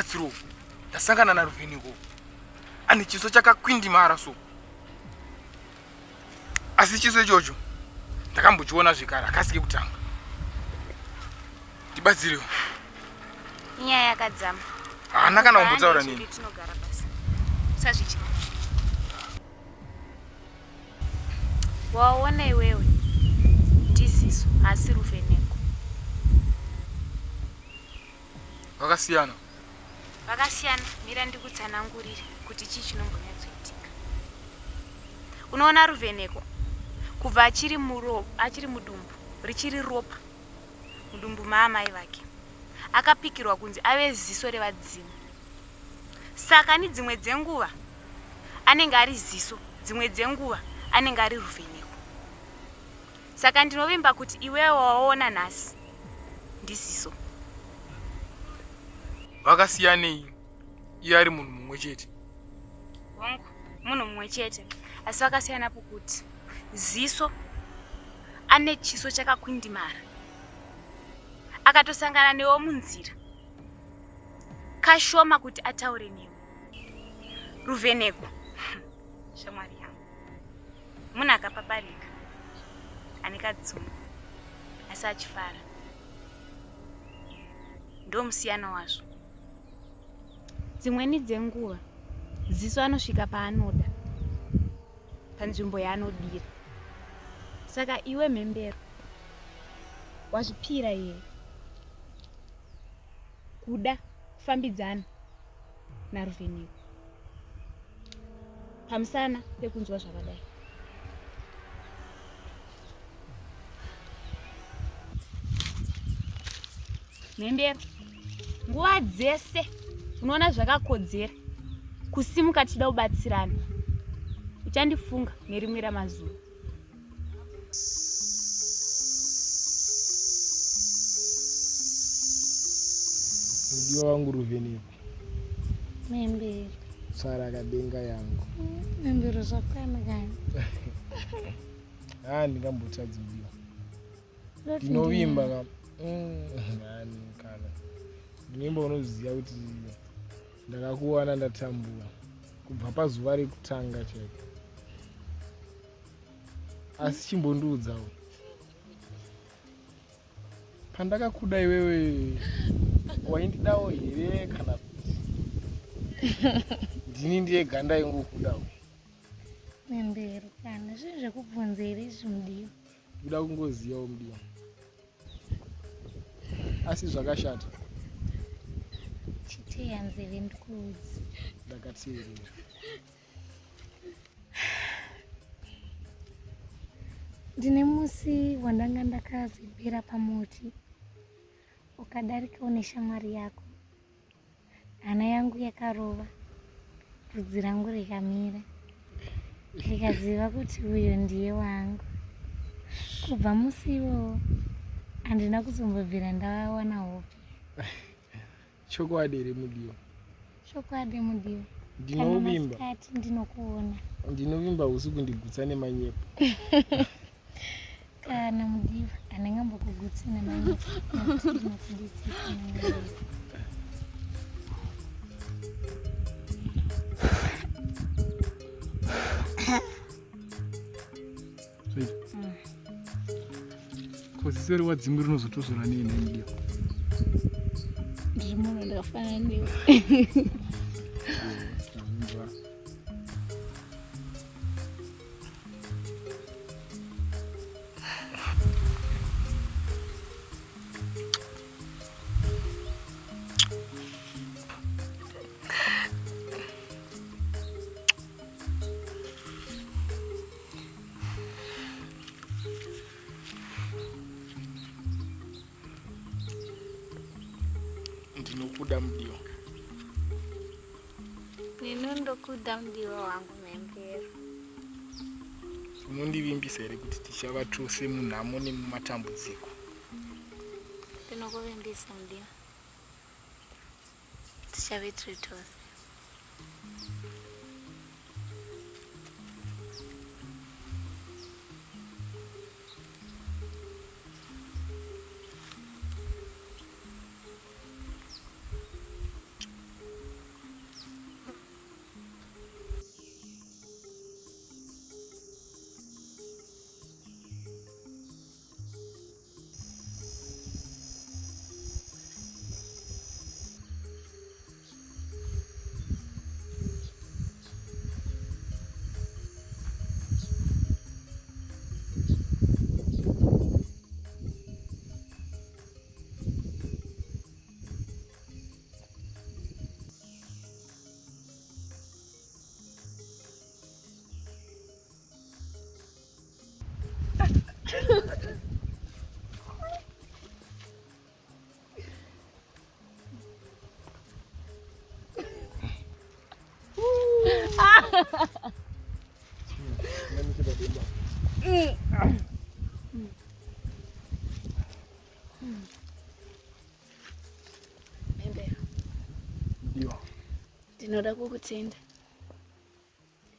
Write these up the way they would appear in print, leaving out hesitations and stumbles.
rubatsiro ndasangana naRuvheneko ane chiso chakakwindimara so. Asi chiso ichocho ndakambochiona zvikara akasike kutanga. Ndibatsirewo. Inyaya yakadzama. Hana kana kumbotsaura nini. Tinogara basi. Sazvichi. Waona iwewe. Ndisiso asi Ruvheneko. Vakasiyana. Vakasiyana, mira ndikutsanangurire kuti chii chinongonyatsoitika. Unoona Ruvheneko kubva achiri mudumbu, richiri ropa. Mudumbu maamai vake. Akapikirwa kunzi ave ziso revadzimu. Saka ni dzimwe dzenguva anenge ari ziso, dzimwe dzenguva anenge ari Ruvheneko. Saka ndinovimba kuti iwewe waona nhasi ndisiso. Vakasiyanei iye ari munhu mumwe chete. Wangu munhu mumwe chete, asi vakasiyana pokuti ziso ane chiso chakakwindimara. Akatosangana newo munzira. Kashoma kuti ataure newe. Ruvheneko. Shamwari yangu. Munhu akapaparika. Ane kadzuma. Asi achifara. Ndo musiyano wazvo. Dzimweni dzenguva ziso anosvika paanoda. Panzvimbo yaanodira. Saka iwe mhembero wazvipira here kuda kufambidzana naRuvheneko pamusana pekunzwa zvakadai. Mhembero, nguva dzese unoona zvakakodzera kusimuka tida kubatsirana. Uchandifunga nerimwe ramazuva. Mudiwa wangu Ruvheneko. Mhembero. Tsara kadenga yangu. Mhembero zvakwana kani. Ndingambotadzi mudiwa. Ndinovimba ka. Kana. Ndinenge unoziva kuti ndakakuwana ndatambura kubva pazuva rekutanga chete. Asi chimbondiudzawo. Pandakakuda iwewe waindidawo here kana kuti ndini ndiye ganda ingokudawo. Mhembero kana zvinhu zvekubvunza here izvi mudiwa. Kuda kungozivawo mudiwa. Asi zvakashata. Chiteya nzeve ndikuudzi. Ndakateerera. Ndine musi wandanga ndakazembera pamuti. Ukadarikawo neshamwari yako. Hana yangu yakarova. Bvudzi rangu rikamira. Ndikaziva kuti uyo ndiye wangu. Kubva musi iwowo handina kuzombobvira ndawana hope. Chokwadi here mudiwa. Chokwadi mudiwa. Ndinovimba. Kana masikati ndinokuona. Ndinovimba usiku ndigutsa nemanyepo. Kana mudiwa handingambokugutsi nemanyepo. Koziseri wadzimbi rinozotozora nini mudiwa. Ndiri munhu ndakafanana newe. Ndinokuda mudiwa. Ndinondokuda mudiwa wangu Mhembero. Unondivimbisa here kuti tichava tose munhamo nemumatambudziko. Ndinokuvimbisa mudiwa. Tichave tiri tose. Mhembero, Ndiyo. ndinoda kukutenda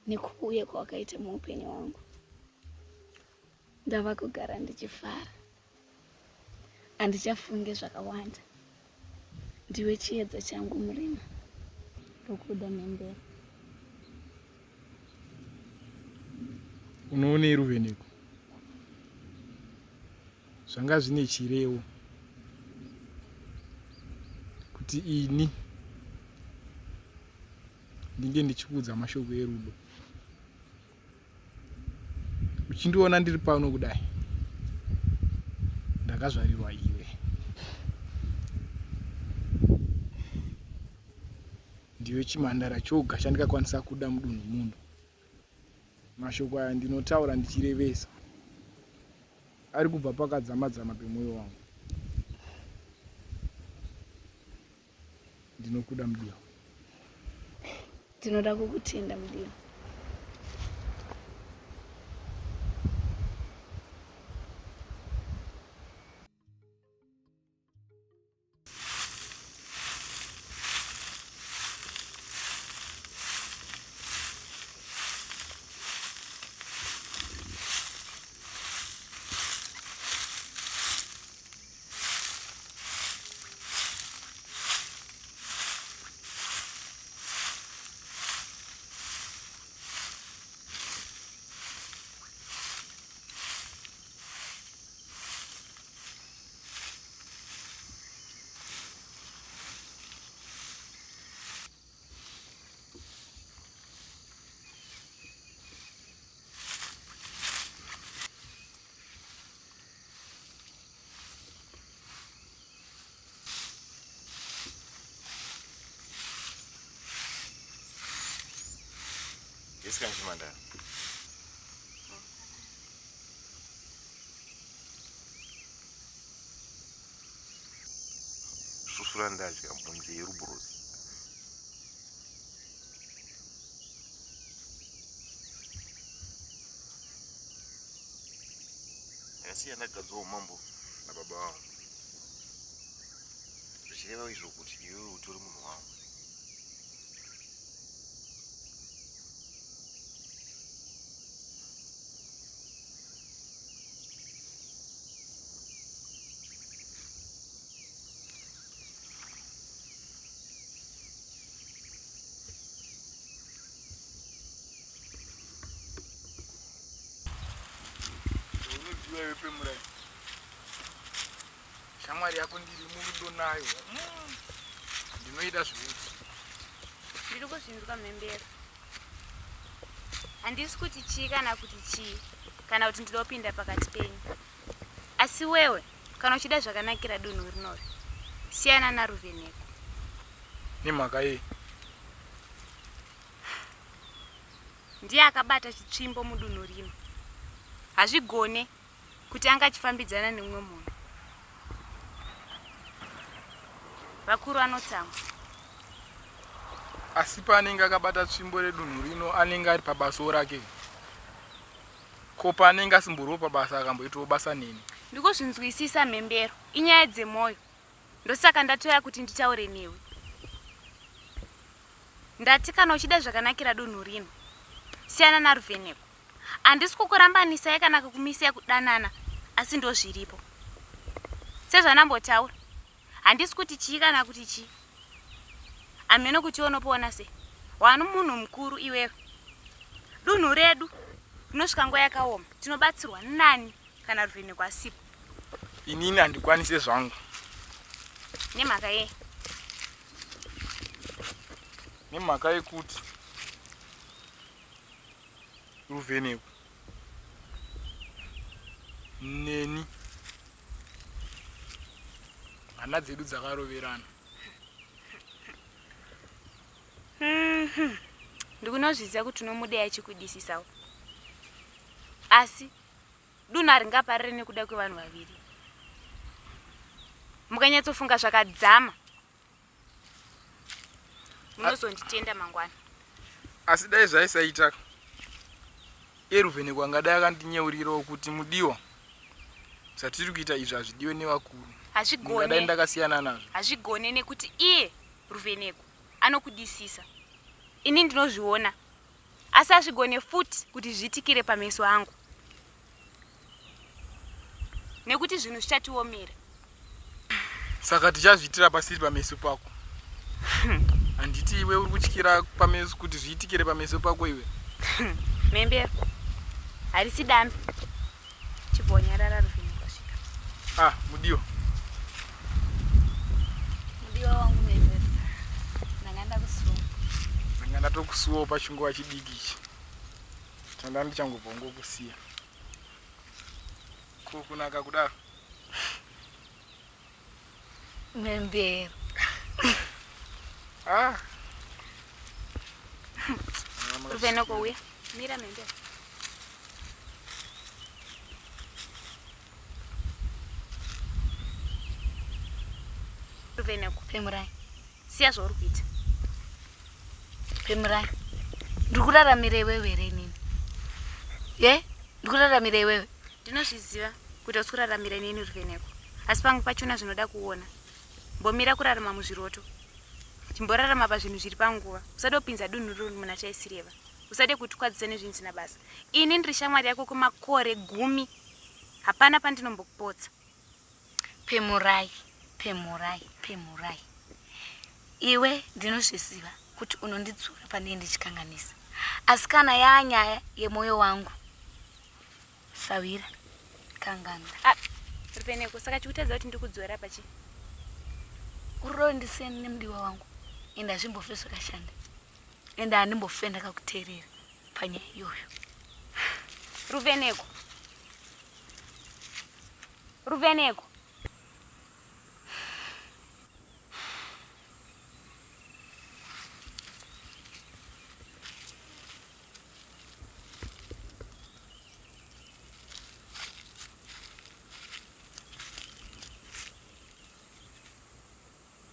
nekuuya kwawakaita muupenyu wangu. Ndava kugara ndichifara, handichafunge zvakawanda. Ndiwe chiedza changu murima. Ndokuda Mhembero. Unoone Ruveneko, zvanga zvine chirevo kuti ini ndinge ndichikuudza mashoko erudo. Uchindiona ndiri pano kudai, ndakazvarirwa iwe. Ndiwe chimhandara choga chandingakwanisa kuda mudunhu muno. Mashoko aya ndinotaura ndichirevesa, ari kubva pakadzama-dzama pemwoyo wangu. Ndinokuda mudiwa. Ndinoda kukutenda mudiwa. Esse cara que manda. Sussurandagem, é um ponzeiro broso. Assim anda casou o mambo na babá. Chega isso kuti eu todo mundo lá. Unoziva iwe Murai, shamwari yako ndiri murudo nayo. Ndinoita zviuti. Ndiri kuzvinduka Mhembero. Handisi kuti chii kana kuti chii, kana kuti ndinopinda pakati penyu. Asi wewe, kana uchida zvakanakira dunhu rinori, siyana naRuveneko. Nemhaka yei? Ndiye akabata chitsvimbo mudunhu rino. Hazvigone kuti anga achifambidzana nemumwe munhu. Vakuru anotsamwa. Asi paanenge akabata tsvimbo redunhu rino anenge ari pabasa rake. Ko paanenge asimborwo pabasa akamboitawo basa neni. Ndikuzvinzwisisa Mhembero, inyaya dzemwoyo. Ndosaka ndatoya kuti nditaure newe. Ndati kana uchida zvakanakira dunhu rino, siyana naRuveneko. Handisi kukurambanisai kana kukumisai kudanana, asi ndozviripo. Sezvanambotaura, handisi kuti chii kana kuti chii. Ameno kuti unopoona sei? Wanu munhu mukuru iwewe. Dunhu redu rinosvika nguva yakaoma, tinobatsirwa nani kana Ruveneko asipo. Inini handikwanise zvangu. Nemhaka yei? Nemhaka yekuti Ruveneko neni hana dzedu dzakaroverana. Ndikunozviziva kuti unomuda achikudisisawo. Asi dunhu haringaparire nekuda kwevanhu vaviri. Mukanyatsofunga zvakadzama, munozonditenda mangwana. Asi dai zvaisaita Ruvheneko angadai akandinyeurirawo kuti mudiwa zvatiri kuita izvi hazvidiwe nevakuru. Ndingadai ndakasiyana nazvo. Hazvigone nekuti iye Ruvheneko anokudisisa. Ini ndinozviona. Asi hazvigone futi kuti zviitikire pameso angu. Nekuti zvinhu zvichatiomera. Saka tichazviitira pasiri pameso pako. Handiti iwe uri kutyira pameso kuti zviitikire pameso pako iwe. Membero. Harisi dambi. Chibonyarara Ruvheneko asvika. Mudiwa. Mudiwa wangu membero. Ndanganda kusuwa. Ndanganda tokusuwawo pachinguva chidiki ichi. Tanda ndichangobva ngokusiya. Ko kunaka kudaro. Membero. Ruvheneko uya. Mira membero. Ruvheneko. Pemurai. Siya zvauri kuita. Pemurai. Ndiri kuraramira iwewe here inini? Ndiri kuraramira iwewe? Ndinozviziva kuti usi kuraramira inini Ruvheneko. Asi pamwe pachona zvinoda kuona. Mbomira kurarama muzviroto. Chimborarama pazvinhu zviri panguva. Usade kupinza dunhu ruri muna chaisireva. Usade kutikwadzisa nezvinhu zvisina basa. Ini ndiri shamwari yako kwemakore 10. Hapana pandinombokupotsa. Pemurai. Iwe ndinozviziva kuti unondidzura pane ndichikanganisa. Asi kana yanyaya yemoyo wangu, sawira kanganda. Ruvheneko, saka chikutadza kuti ndikudzora pachi. Uroro ndisiyani nemudiwa wangu. Ende hazvimbofe zvakashanda. Ende handimbofe ndakakuteerera panyaya iyoyo. Ruvheneko. Ruvheneko.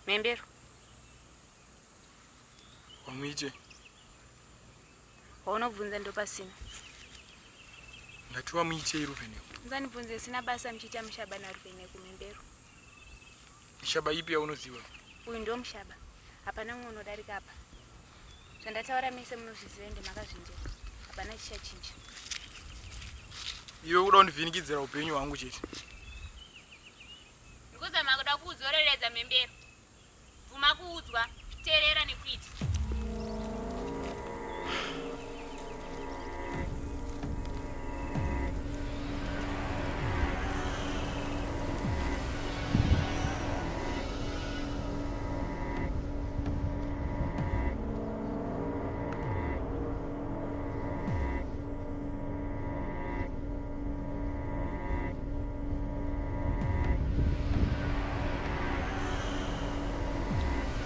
Membero. Wamuite. Waunobvunza ndo pasina. Ndati wamuite Ruvheneko. Nzanibvunze sina basa mchiita mushaba na Ruvheneko membero. Mishaba ipi yaunoziva? Uyu ndio mushaba. Hapana mumwe unodarika apa. Zvandataura mise munozviziva ende makazvinjera. Hapana chichachinja. Iwe uda kundivhinikidzira upenyu hwangu chete. Ndikuzama kuda kuudzoreredza membero. Vhuma kuudzwa, teerera nekuita.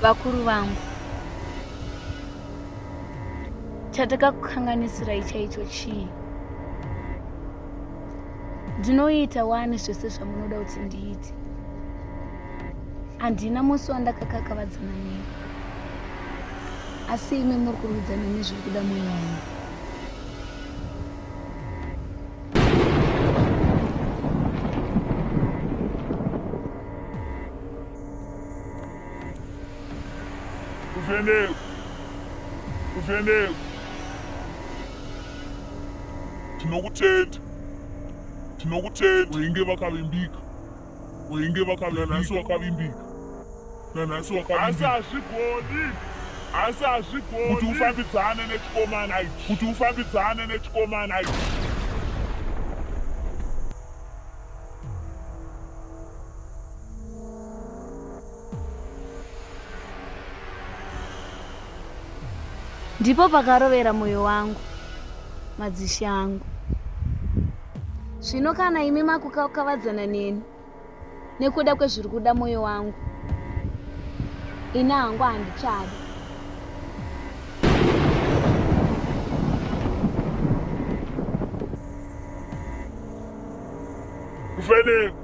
Vakuru vangu, chatakakukanganisirai chaicho chii? Ndinoita wani zvese zvamunoda kuti ndiite. Handina musi wandakakavadzana nemi. Asi imi muri kurudzana nezviri kuda mwoyo wangu. Ruvheneko. Tinokutenda. Weinge vakavimbika. Nanhasi wakavimbika. Asi hazvigoni. Kuti ufambidzane nechikomana ichi. Ndipo pakarovera moyo wangu, madzishi angu. Zvino kana imi makukavadzana neni nekuda kwezviri kuda moyo wangu, ina hangu handichada. Ruvheneko.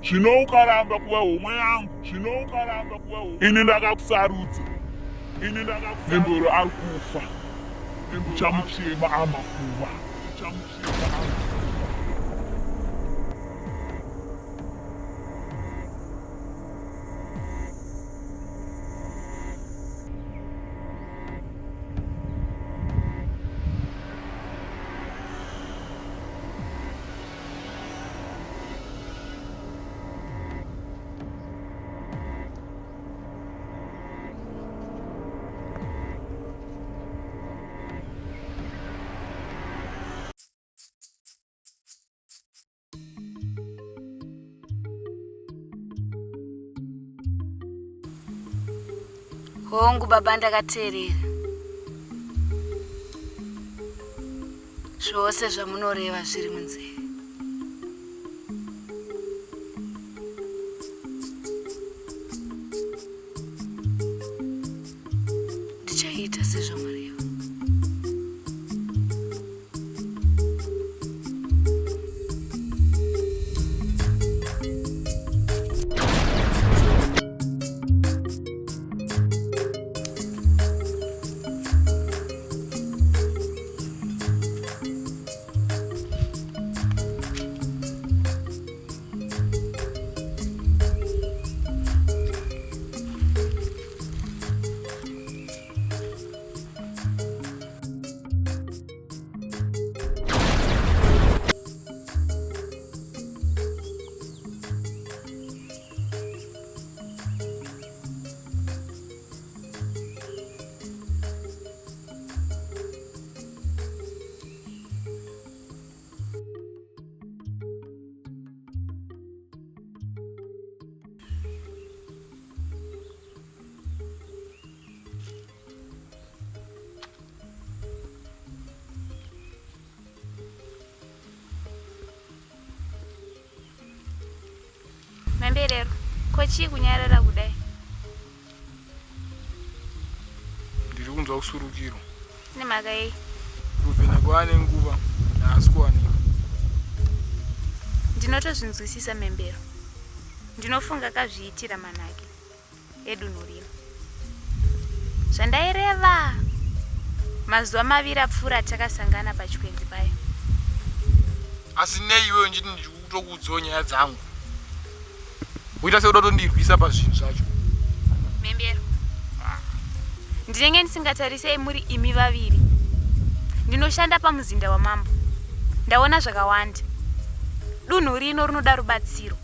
Zvino ukaramba kuva homwe yangu. Ini ndakakusarudza. Membero ari kufa. Uchamuchema amakuba. Uchamuchema amakuba. Hongu baba ndakateerera. Zvose zvamunoreva zviri munzeve. Ndichaita sezvamureva. Memberero, kochi kunyarara kudai. Ndiri kunzwa kusurukirwa. Nemhaka yei? Kuvhenekwa kwaane nguva haasi kuwanika. Ndinotozvinzwisisa Membero. Ndinofunga kazviitira manake edunhu rino. Zvandaireva mazuva maviri apfuura takasangana pachikwenzi payo. Asi neiwewo nditi ndiri kutokuudzawo nyaya dzangu. Uita sekuda kutondirwisa pazvinhu zvacho. Membero, ndinenge ndisingatarisei muri imi vaviri. Ndinoshanda pamuzinda wamambo. Ndaona zvakawanda. Dunhu rino rinoda rubatsiro.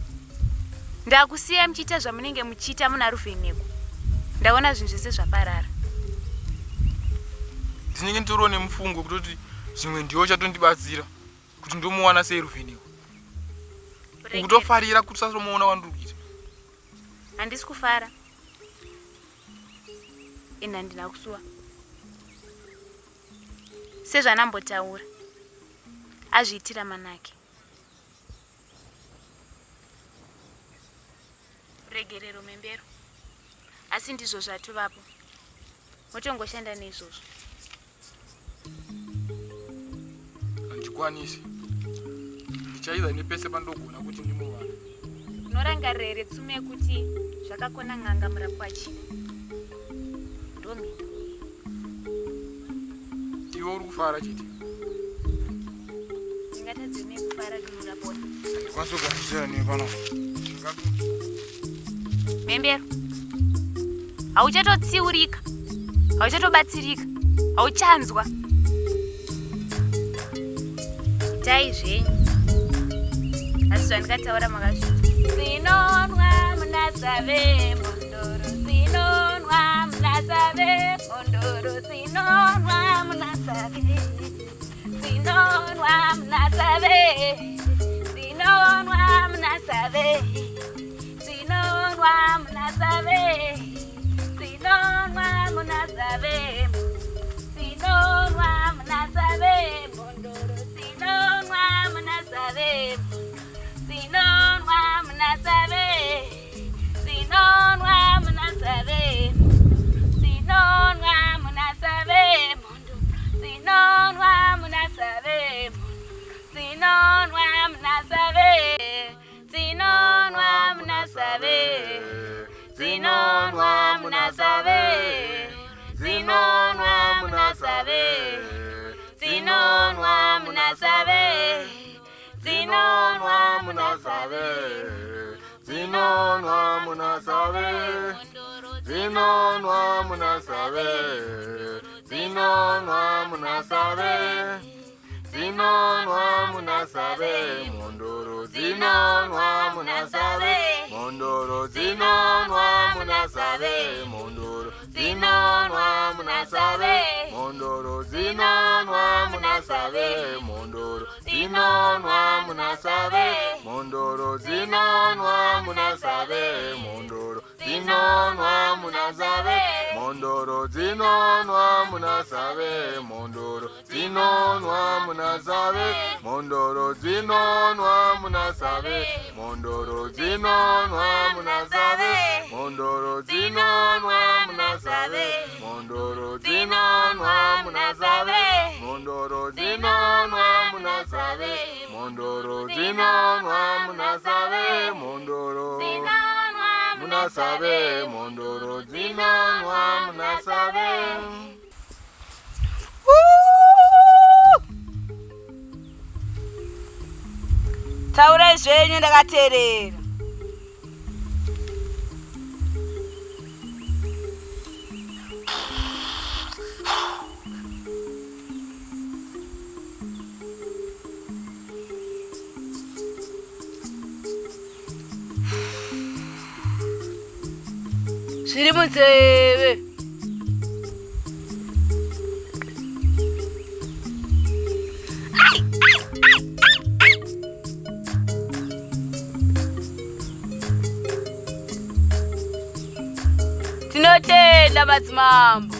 Ndakusiya muchiita zvamunenge muchiita muna ruvheneko. Ndaona zvinhu zvese zvaparara. Ndinenge nditoriwo nemufungo kutoti zvimwe ndiwo chatondibatsira kuti ndomuwana sei ruvheneko. Kutofarira kuti sasomuona wandiri kuita. Handisi kufara. Ina ndina kusuwa. Sezvanambotaura. Azviitira manake. Regerero Membero. Asi ndizvo zvatovapo. Motongoshanda neizvozvo. Handikwanisi. Ndichaidza nepese pandogona kuti ndimuwana. Unorangarira here tsume kuti zvakakona n'anga murapwa china. Ndomito. Iwe uri kufara chiti. Ndingatadze nekufara dunhu rapona. Handikwanisi kugarisira newe pano. Membero. Hauchatotsiurika. Hauchatobatsirika. Hauchanzwa. Itai zvenyu. Asi zvandikataura makazviti. Sinonwa munasave mondoro. Sinonwa munasave mondoro. Sinonwa munasave. Sinonwa munasave. Sinonwa munasave. Sinonwa munasave. Sinonwa munasave. Sinonwa munasave mondoro. Sinonwa munasave. Sinonwa munasave. Sinonwa munasave. Sinonwa munasave mondo. Sinonwa munasave. Sinonwa munasave. Sinonwa munasave. Sinonwa munasave. Sinonwa zinonwa munasave, zinonwa munasave, zinonwa munasave, zinonwa munasave, zinonwa munasave, mondoro zinonwa munasave, mondoro zinonwa munasave, mondoro zinonwa munasave, mondoro zinonwa munasave, mondoro zinonwa munasave, mondoro zinonwa munasave, mondoro zinonwa munasave, mondoro zinonwa munasave, mondoro zinonwa munasave, mondoro zinonwa munasave, mondoro zinonwa munasave, mondoro zinonwa munasave, mondoro zinonwa munasave, mondoro zinonwa munasave, mondoro zinonwa munasave, mondoro munasave, mondoro zinonwa munasave. Taurai zvenyu ndakateerera. Zviri munzeve. Tinotenda madzimambo.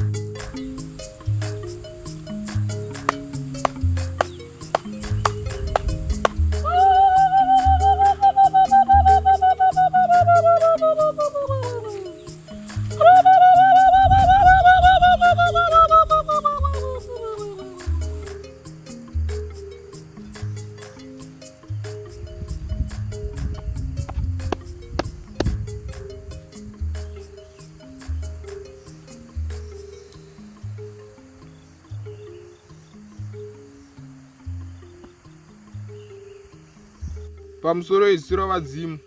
Pamusoro izwi ravadzimu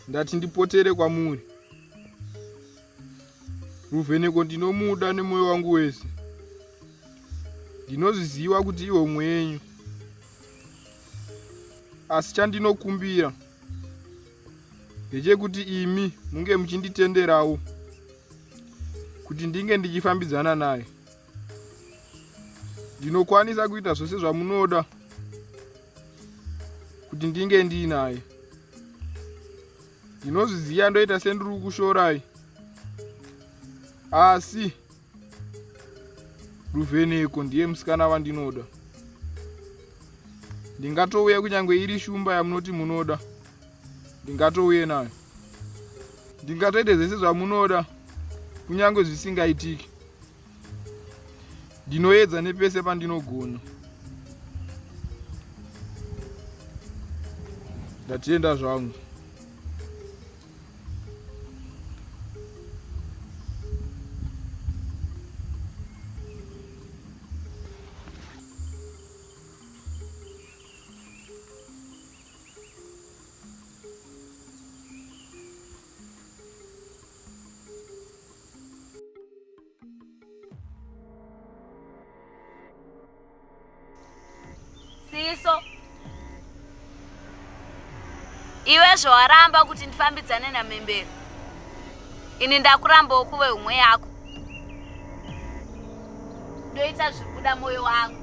ndati ndipotere kwamuri. Ruvheneko ndinomuda nemwoyo wangu wese. Ndinozviziva kuti iwe umwe yenyu. Asi chandinokumbira ndechekuti imi munge muchinditenderawo kuti ndinge ndichifambidzana naye. Ndinokwanisa kuita zvose zvamunoda kuti ndinge ndinaye. Ndinozviziva ndoita sendiri kushorai. Asi Ruvheneko ndiye musikana wandinoda. Ndingatouya kunyange iri shumba yamunoti munoda. Ndingatouye nayo. Ndingatoite zvese zvamunoda kunyange zvisingaitiki. Ndinoedza nepese pandinogona. Ndatenda zvangu. Siso. Iwe zvawaramba kuti ndifambidzane namembero. Ini ndakurambawo kuve umwe yako. Ndoita zviri kuda moyo wangu.